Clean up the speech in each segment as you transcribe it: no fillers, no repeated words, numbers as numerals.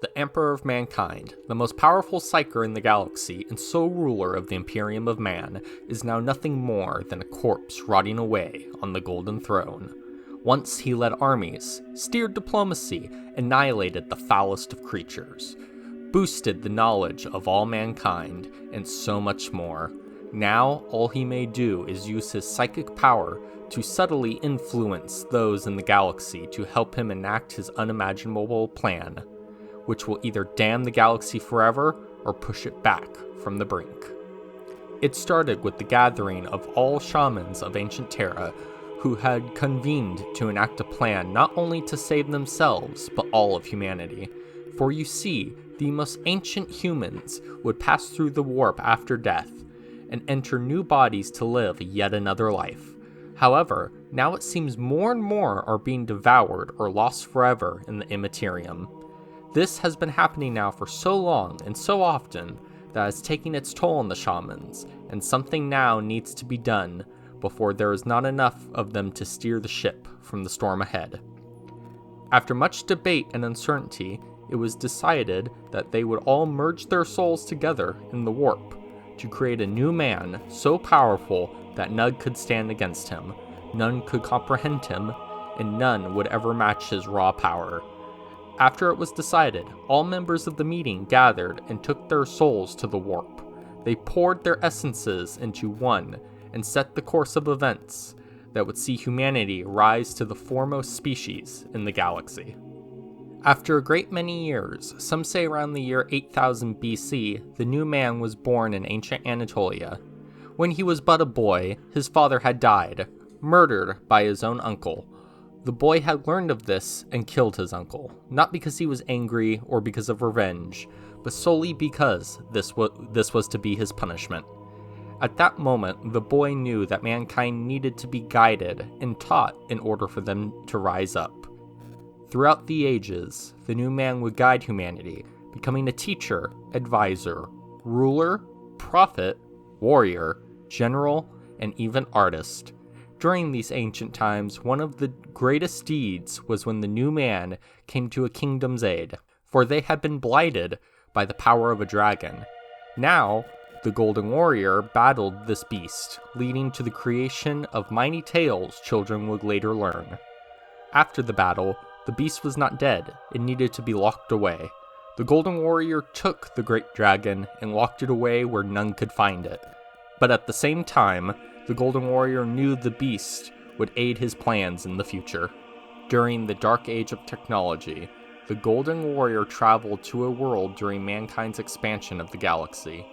the Emperor of Mankind, the most powerful psyker in the galaxy and sole ruler of the Imperium of Man, is now nothing more than a corpse rotting away on the Golden Throne. Once he led armies, steered diplomacy, annihilated the foulest of creatures, boosted the knowledge of all mankind, and so much more. Now, all he may do is use his psychic power to subtly influence those in the galaxy to help him enact his unimaginable plan, which will either damn the galaxy forever or push it back from the brink. It started with the gathering of all shamans of ancient Terra who had convened to enact a plan not only to save themselves, but all of humanity. For you see, the most ancient humans would pass through the warp after death, and enter new bodies to live yet another life. However, now it seems more and more are being devoured or lost forever in the Immaterium. This has been happening now for so long and so often that it's taking its toll on the shamans, and something now needs to be done before there is not enough of them to steer the ship from the storm ahead. After much debate and uncertainty, it was decided that they would all merge their souls together in the warp to create a new man so powerful that none could stand against him, none could comprehend him, and none would ever match his raw power. After it was decided, all members of the meeting gathered and took their souls to the warp. They poured their essences into one and set the course of events that would see humanity rise to the foremost species in the galaxy. After a great many years, some say around the year 8000 BC, the new man was born in ancient Anatolia. When he was but a boy, his father had died, murdered by his own uncle. The boy had learned of this and killed his uncle, not because he was angry or because of revenge, but solely because this was to be his punishment. At that moment, the boy knew that mankind needed to be guided and taught in order for them to rise up. Throughout the ages, the new man would guide humanity, becoming a teacher, advisor, ruler, prophet, warrior, general, and even artist. During these ancient times, one of the greatest deeds was when the new man came to a kingdom's aid, for they had been blighted by the power of a dragon. Now, the Golden Warrior battled this beast, leading to the creation of mighty tales children would later learn. After the battle, the beast was not dead, it needed to be locked away. The Golden Warrior took the great dragon and locked it away where none could find it. But at the same time, the Golden Warrior knew the beast would aid his plans in the future. During the Dark Age of technology, the Golden Warrior traveled to a world during mankind's expansion of the galaxy.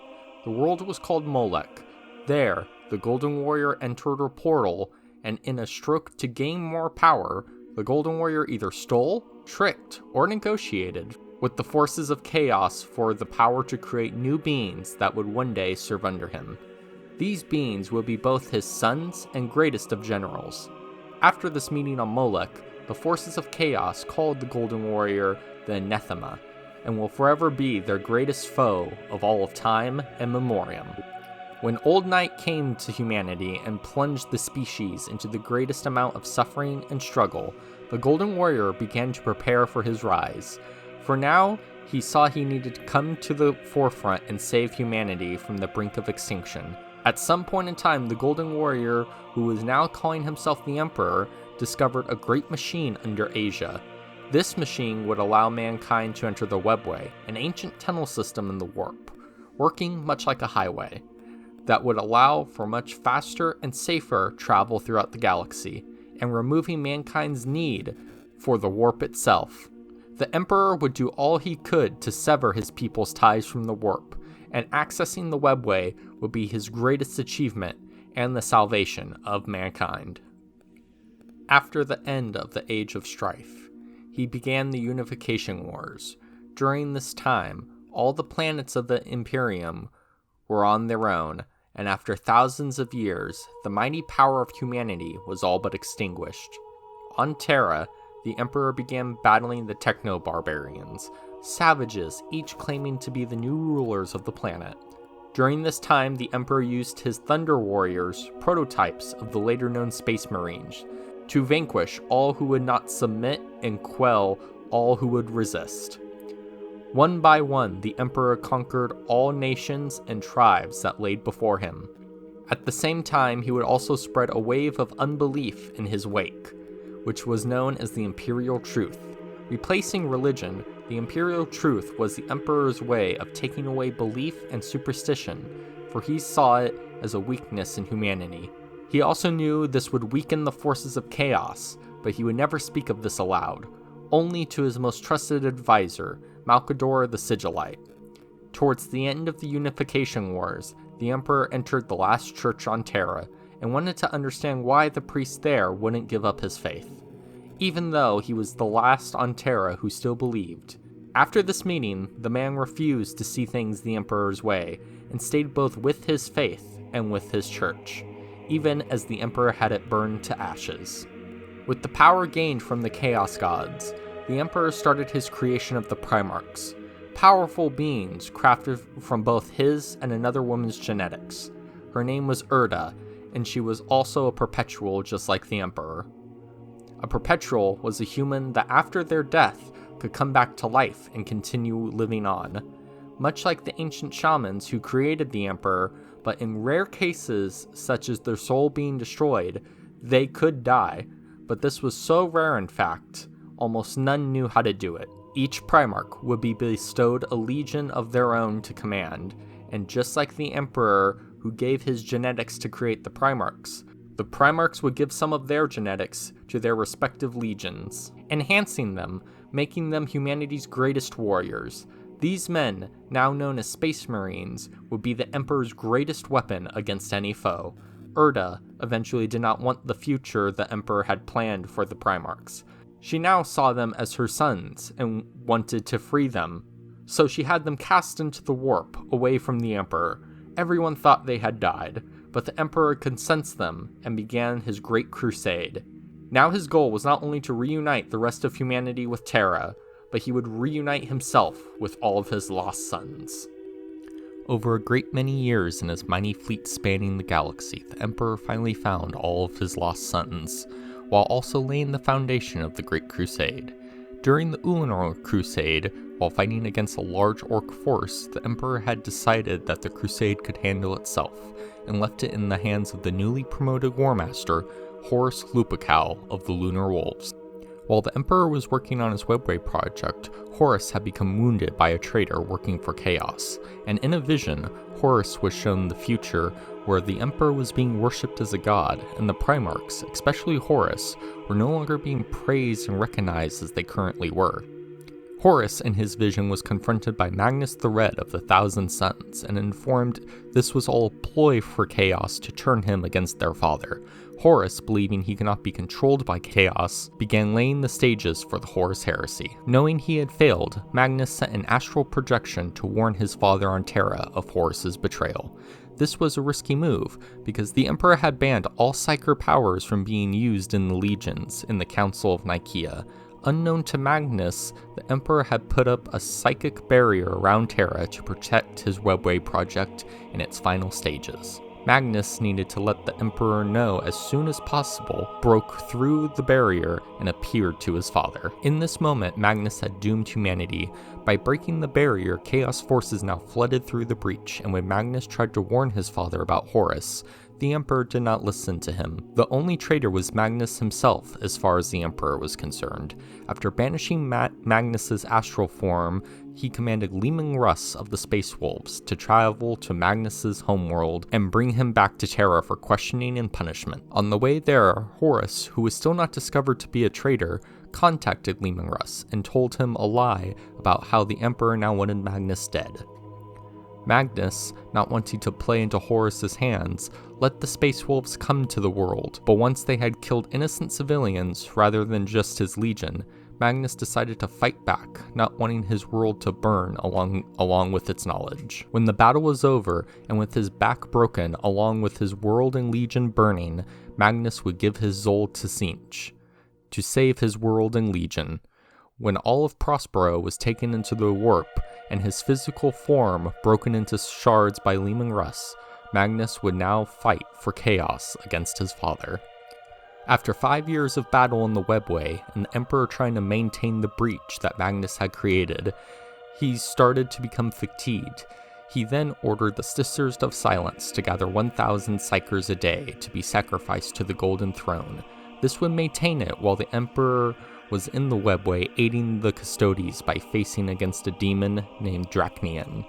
The world was called Molech. There, the Golden Warrior entered a portal, and in a stroke to gain more power, the Golden Warrior either stole, tricked, or negotiated with the forces of chaos for the power to create new beings that would one day serve under him. These beings would be both his sons and greatest of generals. After this meeting on Molech, the forces of chaos called the Golden Warrior the Anathema, and will forever be their greatest foe of all of time and memoriam. When Old Night came to humanity and plunged the species into the greatest amount of suffering and struggle, the Golden Warrior began to prepare for his rise. For now, he saw he needed to come to the forefront and save humanity from the brink of extinction. At some point in time, the Golden Warrior, who was now calling himself the Emperor, discovered a great machine under Asia. This machine would allow mankind to enter the Webway, an ancient tunnel system in the warp, working much like a highway, that would allow for much faster and safer travel throughout the galaxy, and removing mankind's need for the warp itself. The Emperor would do all he could to sever his people's ties from the warp, and accessing the Webway would be his greatest achievement and the salvation of mankind. After the end of the Age of Strife, he began the Unification Wars. During this time, all the planets of the Imperium were on their own, and after thousands of years, the mighty power of humanity was all but extinguished. On Terra, the Emperor began battling the Techno-Barbarians, savages each claiming to be the new rulers of the planet. During this time, the Emperor used his Thunder Warriors, prototypes of the later known Space Marines, to vanquish all who would not submit and quell all who would resist. One by one, the Emperor conquered all nations and tribes that laid before him. At the same time, he would also spread a wave of unbelief in his wake, which was known as the Imperial Truth. Replacing religion, the Imperial Truth was the Emperor's way of taking away belief and superstition, for he saw it as a weakness in humanity. He also knew this would weaken the forces of chaos, but he would never speak of this aloud, only to his most trusted advisor, Malcador the Sigillite. Towards the end of the Unification Wars, the Emperor entered the last church on Terra, and wanted to understand why the priest there wouldn't give up his faith, even though he was the last on Terra who still believed. After this meeting, the man refused to see things the Emperor's way, and stayed both with his faith and with his church, even as the Emperor had it burned to ashes. With the power gained from the Chaos Gods, the Emperor started his creation of the Primarchs, powerful beings crafted from both his and another woman's genetics. Her name was Urda, and she was also a perpetual just like the Emperor. A perpetual was a human that after their death could come back to life and continue living on, much like the ancient shamans who created the Emperor, but in rare cases, such as their soul being destroyed, they could die, but this was so rare in fact, almost none knew how to do it. Each Primarch would be bestowed a legion of their own to command, and just like the Emperor who gave his genetics to create the Primarchs would give some of their genetics to their respective legions, enhancing them, making them humanity's greatest warriors. These men, now known as Space Marines, would be the Emperor's greatest weapon against any foe. Urda eventually did not want the future the Emperor had planned for the Primarchs. She now saw them as her sons and wanted to free them, so she had them cast into the warp away from the Emperor. Everyone thought they had died, but the Emperor could sense them and began his Great Crusade. Now his goal was not only to reunite the rest of humanity with Terra, but he would reunite himself with all of his lost sons. Over a great many years in his mighty fleet spanning the galaxy, the Emperor finally found all of his lost sons, while also laying the foundation of the Great Crusade. During the Ulanor Crusade, while fighting against a large orc force, the Emperor had decided that the crusade could handle itself, and left it in the hands of the newly promoted War Master, Horus Lupercal of the Lunar Wolves. While the Emperor was working on his Webway project, Horus had become wounded by a traitor working for Chaos, and in a vision, Horus was shown the future where the Emperor was being worshipped as a god, and the Primarchs, especially Horus, were no longer being praised and recognized as they currently were. Horus, in his vision, was confronted by Magnus the Red of the Thousand Suns, and informed this was all a ploy for Chaos to turn him against their father. Horus, believing he could not be controlled by Chaos, began laying the stages for the Horus Heresy. Knowing he had failed, Magnus sent an astral projection to warn his father on Terra of Horus's betrayal. This was a risky move, because the Emperor had banned all psyker powers from being used in the legions in the Council of Ncowee. Unknown to Magnus, the Emperor had put up a psychic barrier around Terra to protect his Webway project in its final stages. Magnus needed to let the Emperor know as soon as possible, broke through the barrier, and appeared to his father. In this moment, Magnus had doomed humanity. By breaking the barrier, Chaos forces now flooded through the breach, and when Magnus tried to warn his father about Horus, the Emperor did not listen to him. The only traitor was Magnus himself, as far as the Emperor was concerned. After banishing Magnus's astral form, he commanded Leeming Russ of the Space Wolves to travel to Magnus's homeworld and bring him back to Terra for questioning and punishment. On the way there, Horus, who was still not discovered to be a traitor, contacted Leeming Russ and told him a lie about how the Emperor now wanted Magnus dead. Magnus, not wanting to play into Horus's hands, let the Space Wolves come to the world, but once they had killed innocent civilians rather than just his legion, Magnus decided to fight back, not wanting his world to burn along with its knowledge. When the battle was over, and with his back broken along with his world and legion burning, Magnus would give his soul to Tzeentch, to save his world and legion. When all of Prospero was taken into the warp, and his physical form broken into shards by Leeming Russ, Magnus would now fight for Chaos against his father. After 5 years of battle in the Webway, and the Emperor trying to maintain the breach that Magnus had created, he started to become fatigued. He then ordered the Sisters of Silence to gather 1,000 psychers a day to be sacrificed to the Golden Throne. This would maintain it while the Emperor was in the webway aiding the Custodes by facing against a demon named Dracnian.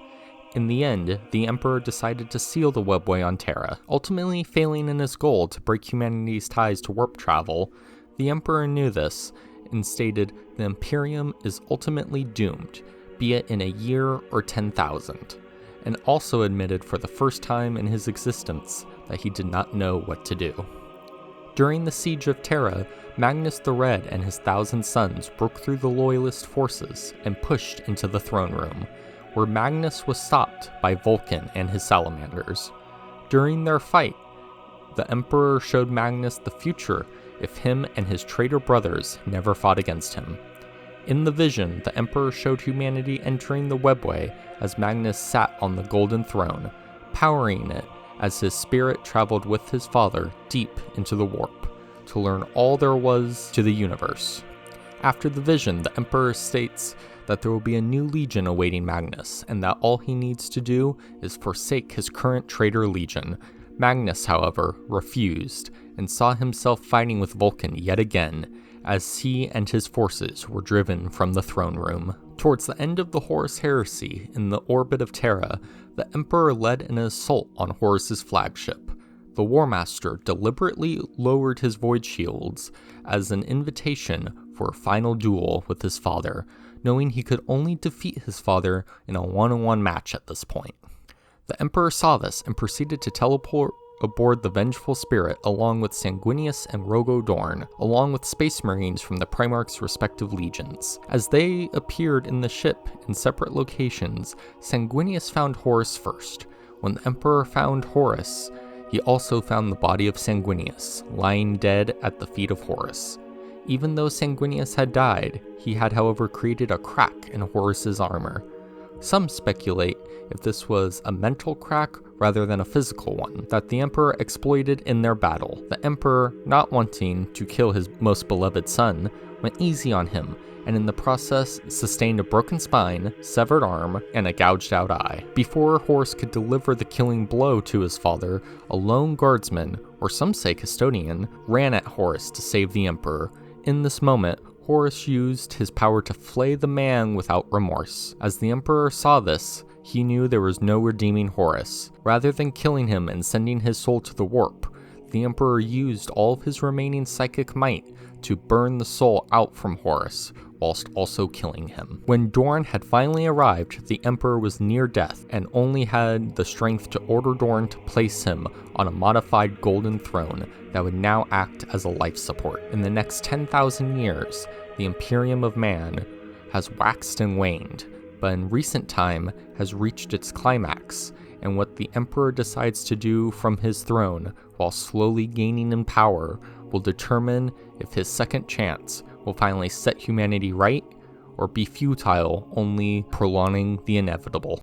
In the end, the Emperor decided to seal the webway on Terra, ultimately failing in his goal to break humanity's ties to warp travel. The Emperor knew this and stated the Imperium is ultimately doomed, be it in a year or 10,000, and also admitted for the first time in his existence that he did not know what to do. During the Siege of Terra, Magnus the Red and his 1,000 sons broke through the Loyalist forces and pushed into the throne room, where Magnus was stopped by Vulcan and his salamanders. During their fight, the Emperor showed Magnus the future if him and his traitor brothers never fought against him. In the vision, the Emperor showed humanity entering the webway as Magnus sat on the Golden Throne, powering it as his spirit traveled with his father deep into the warp to learn all there was to the universe. After the vision, the Emperor states that there will be a new legion awaiting Magnus, and that all he needs to do is forsake his current traitor legion. Magnus, however, refused, and saw himself fighting with Vulcan yet again, as he and his forces were driven from the throne room. Towards the end of the Horus Heresy, in the orbit of Terra, the Emperor led an assault on Horus's flagship. The War Master deliberately lowered his void shields as an invitation for a final duel with his father, knowing he could only defeat his father in a one-on-one match at this point. The Emperor saw this and proceeded to teleport aboard the Vengeful Spirit along with Sanguinius and Rogo Dorn, along with Space Marines from the Primarch's respective legions. As they appeared in the ship in separate locations, Sanguinius found Horus first. When the Emperor found Horus, he also found the body of Sanguinius, lying dead at the feet of Horus. Even though Sanguinius had died, he had however created a crack in Horus's armor. Some speculate if this was a mental crack rather than a physical one that the Emperor exploited in their battle. The Emperor, not wanting to kill his most beloved son, went easy on him, and in the process sustained a broken spine, severed arm, and a gouged out eye. Before Horus could deliver the killing blow to his father, a lone guardsman, or some say custodian, ran at Horus to save the Emperor. In this moment, Horus used his power to flay the man without remorse. As the Emperor saw this, he knew there was no redeeming Horus. Rather than killing him and sending his soul to the warp, the Emperor used all of his remaining psychic might to burn the soul out from Horus, whilst also killing him. When Dorn had finally arrived, the Emperor was near death and only had the strength to order Dorn to place him on a modified golden throne that would now act as a life support. In the next 10,000 years, the Imperium of Man has waxed and waned, but in recent time has reached its climax, and what the Emperor decides to do from his throne while slowly gaining in power will determine if his second chance will finally set humanity right or be futile, only prolonging the inevitable.